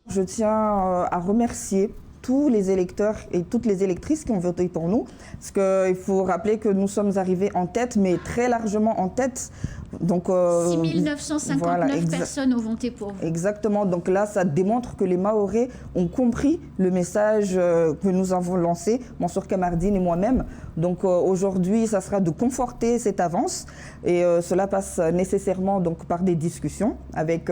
Je tiens à remercier tous les électeurs et toutes les électrices qui ont voté pour nous. Parce qu'il faut rappeler que nous sommes arrivés en tête, mais très largement en tête. Donc, 6 959 personnes ont voté pour vous. Exactement. Donc là, ça démontre que les Mahorais ont compris le message que nous avons lancé, Mansour Kamardine et moi-même. Donc aujourd'hui, ça sera de conforter cette avance. Et cela passe nécessairement donc, par des discussions avec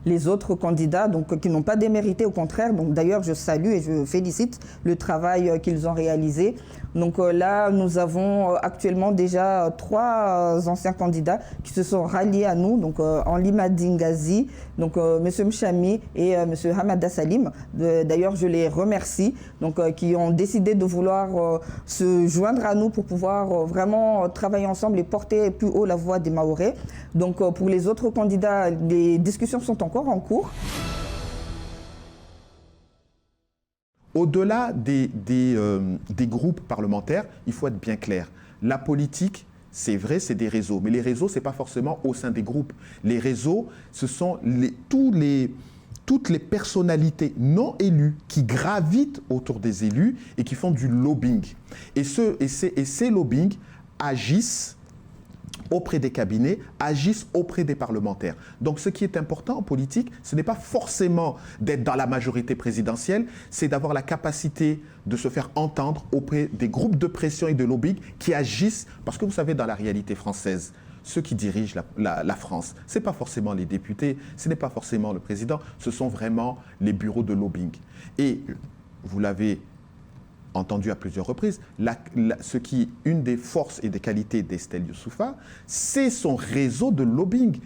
les autres candidats donc, qui n'ont pas démérité, au contraire. Donc d'ailleurs, je salue et je félicite le travail qu'ils ont réalisé. Donc là, nous avons actuellement déjà 3 anciens candidats qui se sont ralliés à nous, donc Henri Madingazi, donc M. Mchami et M. Hamada Salim. D'ailleurs, je les remercie, donc qui ont décidé de vouloir se joindre à nous pour pouvoir vraiment travailler ensemble et porter plus haut la voix des Mahorais. Donc pour les autres candidats, les discussions sont encore en cours. Au-delà des groupes parlementaires, il faut être bien clair. La politique, c'est vrai, c'est des réseaux. Mais les réseaux, ce n'est pas forcément au sein des groupes. Les réseaux, ce sont toutes les personnalités non élues qui gravitent autour des élus et qui font du lobbying. Et ces lobbying agissent auprès des cabinets, agissent auprès des parlementaires. Donc ce qui est important en politique, ce n'est pas forcément d'être dans la majorité présidentielle, c'est d'avoir la capacité de se faire entendre auprès des groupes de pression et de lobbying qui agissent, parce que vous savez, dans la réalité française, ceux qui dirigent la France, ce n'est pas forcément les députés, ce n'est pas forcément le président, ce sont vraiment les bureaux de lobbying. Et vous l'avez entendu à plusieurs reprises, une des forces et des qualités d'Estelle Youssoufa, c'est son réseau de lobbying.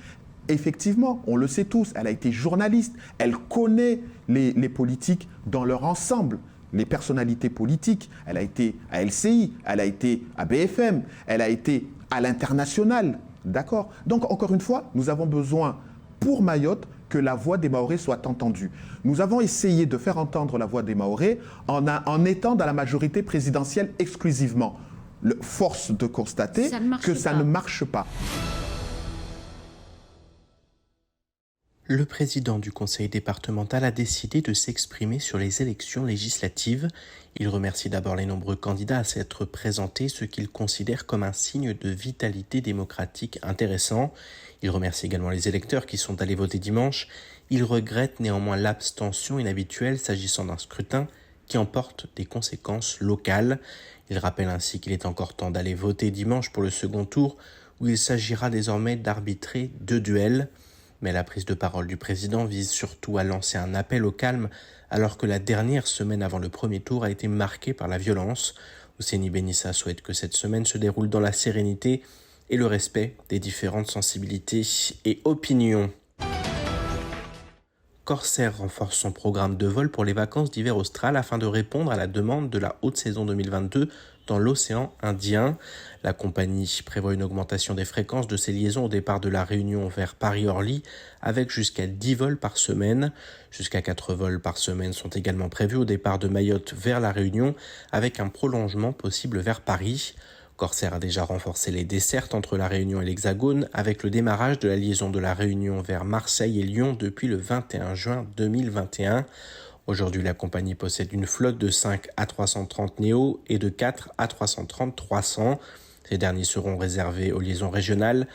Effectivement, on le sait tous, elle a été journaliste, elle connaît les politiques dans leur ensemble, les personnalités politiques. Elle a été à LCI, elle a été à BFM, elle a été à l'international, d'accord? Donc, encore une fois, nous avons besoin, pour Mayotte, que la voix des Mahorais soit entendue. Nous avons essayé de faire entendre la voix des Mahorais en étant dans la majorité présidentielle exclusivement. Force de constater que ça ne marche pas. Le président du conseil départemental a décidé de s'exprimer sur les élections législatives. Il remercie d'abord les nombreux candidats à s'être présentés, ce qu'il considère comme un signe de vitalité démocratique intéressant. Il remercie également les électeurs qui sont allés voter dimanche. Il regrette néanmoins l'abstention inhabituelle s'agissant d'un scrutin qui emporte des conséquences locales. Il rappelle ainsi qu'il est encore temps d'aller voter dimanche pour le second tour, où il s'agira désormais d'arbitrer 2 duels. Mais la prise de parole du président vise surtout à lancer un appel au calme, alors que la dernière semaine avant le premier tour a été marquée par la violence. Ousseni Benissa souhaite que cette semaine se déroule dans la sérénité et le respect des différentes sensibilités et opinions. Corsair renforce son programme de vol pour les vacances d'hiver austral afin de répondre à la demande de la haute saison 2022 dans l'océan Indien. La compagnie prévoit une augmentation des fréquences de ses liaisons au départ de la Réunion vers Paris-Orly avec jusqu'à 10 vols par semaine. Jusqu'à 4 vols par semaine sont également prévus au départ de Mayotte vers la Réunion avec un prolongement possible vers Paris. Corsair a déjà renforcé les dessertes entre la Réunion et l'Hexagone avec le démarrage de la liaison de la Réunion vers Marseille et Lyon depuis le 21 juin 2021. Aujourd'hui, la compagnie possède une flotte de 5 A330 Neo et de 4 A330-300. Ces derniers seront réservés aux liaisons régionales.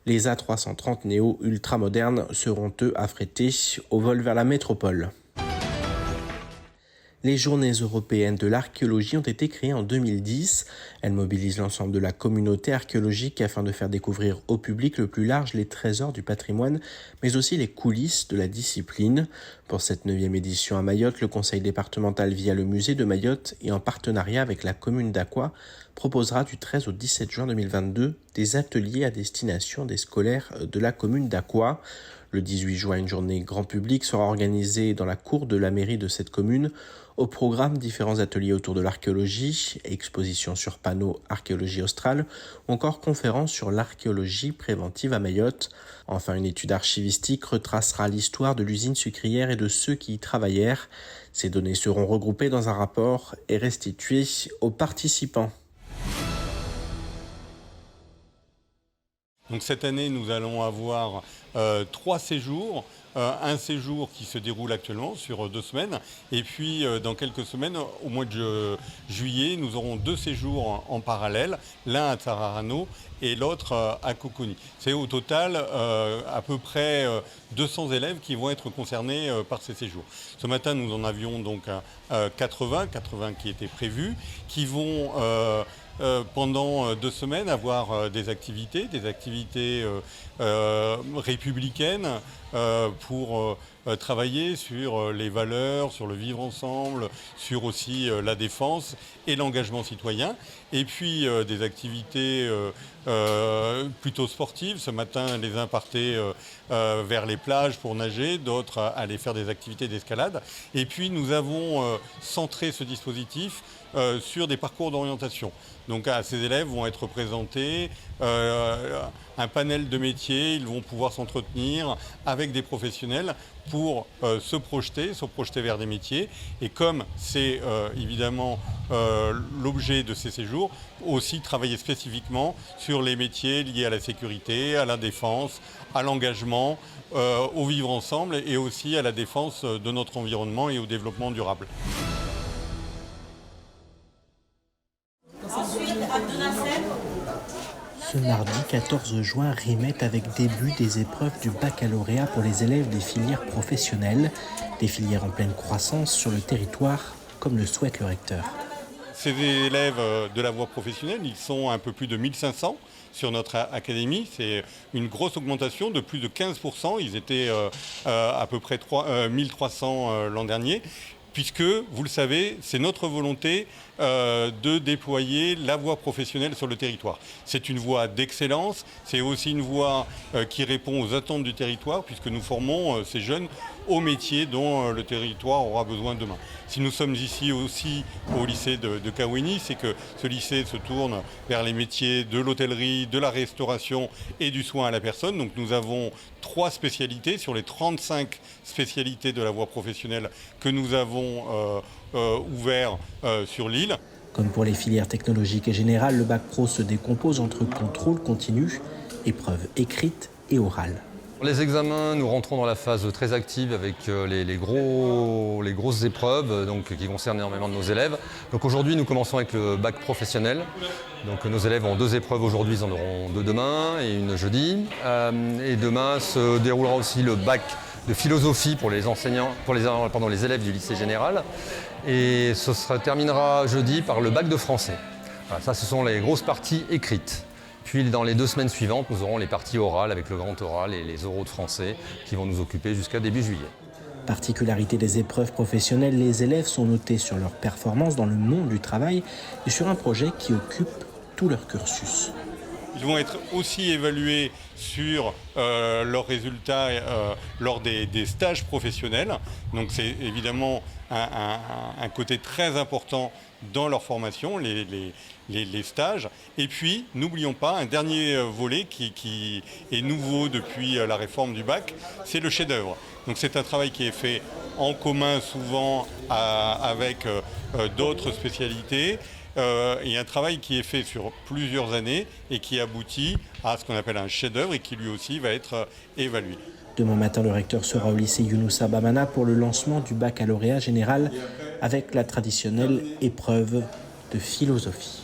Les A330 Neo ultramodernes seront eux affrétés au vol vers la métropole. Les journées européennes de l'archéologie ont été créées en 2010. Elles mobilisent l'ensemble de la communauté archéologique afin de faire découvrir au public le plus large les trésors du patrimoine, mais aussi les coulisses de la discipline. Pour cette 9e édition à Mayotte, le conseil départemental via le musée de Mayotte et en partenariat avec la commune d'Aqua proposera du 13 au 17 juin 2022 des ateliers à destination des scolaires de la commune d'Aqua. Le 18 juin, une journée grand public sera organisée dans la cour de la mairie de cette commune. Au programme, différents ateliers autour de l'archéologie, expositions sur panneaux archéologie australe ou encore conférences sur l'archéologie préventive à Mayotte. Enfin, une étude archivistique retracera l'histoire de l'usine sucrière et de ceux qui y travaillèrent. Ces données seront regroupées dans un rapport et restituées aux participants. Donc cette année, nous allons avoir 3 séjours. Un séjour qui se déroule actuellement sur 2 semaines. Et puis, dans quelques semaines, au mois de juillet, nous aurons 2 séjours en parallèle, l'un à Tsararano et l'autre à Coconi. C'est au total à peu près 200 élèves qui vont être concernés par ces séjours. Ce matin, nous en avions donc 80 qui étaient prévus, qui vont... pendant 2 semaines, avoir des activités républicaines pour travailler sur les valeurs, sur le vivre ensemble, sur aussi la défense et l'engagement citoyen. Et puis des activités plutôt sportives. Ce matin, les uns partaient vers les plages pour nager, d'autres allaient faire des activités d'escalade. Et puis nous avons centré ce dispositif sur des parcours d'orientation. Donc à ces élèves vont être présentés un panel de métiers, ils vont pouvoir s'entretenir avec des professionnels pour se projeter vers des métiers. Et comme c'est évidemment l'objet de ces séjours, aussi travailler spécifiquement sur les métiers liés à la sécurité, à la défense, à l'engagement, au vivre ensemble et aussi à la défense de notre environnement et au développement durable. Ce mardi 14 juin rimet avec début des épreuves du baccalauréat pour les élèves des filières professionnelles, des filières en pleine croissance sur le territoire, comme le souhaite le recteur. Ces élèves de la voie professionnelle, ils sont un peu plus de 1500 sur notre académie. C'est une grosse augmentation de plus de 15%. Ils étaient à peu près 1300 l'an dernier. Puisque, vous le savez, c'est notre volonté de déployer la voie professionnelle sur le territoire. C'est une voie d'excellence, c'est aussi une voie qui répond aux attentes du territoire, puisque nous formons ces jeunes aux métiers dont le territoire aura besoin demain. Si nous sommes ici aussi au lycée de Kawéni, c'est que ce lycée se tourne vers les métiers de l'hôtellerie, de la restauration et du soin à la personne. Donc nous avons 3 spécialités sur les 35 spécialités de la voie professionnelle que nous avons ouvertes sur l'île. Comme pour les filières technologiques et générales, le bac pro se décompose entre contrôle continu, épreuves écrites et orales. Les examens, nous rentrons dans la phase très active avec les grosses épreuves qui concernent énormément de nos élèves. Donc aujourd'hui, nous commençons avec le bac professionnel. Donc nos élèves ont 2 épreuves aujourd'hui, ils en auront 2 demain et une jeudi. Et demain se déroulera aussi le bac de philosophie pour les enseignants, les élèves du lycée général. Et ce terminera jeudi par le bac de français. Voilà, ça, ce sont les grosses parties écrites. Puis dans les 2 semaines suivantes, nous aurons les parties orales avec le grand oral et les oraux de français qui vont nous occuper jusqu'à début juillet. Particularité des épreuves professionnelles, les élèves sont notés sur leur performance dans le monde du travail et sur un projet qui occupe tout leur cursus. Ils vont être aussi évalués sur leurs résultats lors des stages professionnels. Donc c'est évidemment un côté très important dans leur formation, les stages. Et puis, n'oublions pas, un dernier volet qui est nouveau depuis la réforme du bac, c'est le chef-d'œuvre. Donc c'est un travail qui est fait en commun souvent avec d'autres spécialités. Et un travail qui est fait sur plusieurs années et qui aboutit à ce qu'on appelle un chef-d'œuvre et qui lui aussi va être évalué. Demain matin, le recteur sera au lycée Younoussa Bamana pour le lancement du baccalauréat général avec la traditionnelle épreuve de philosophie.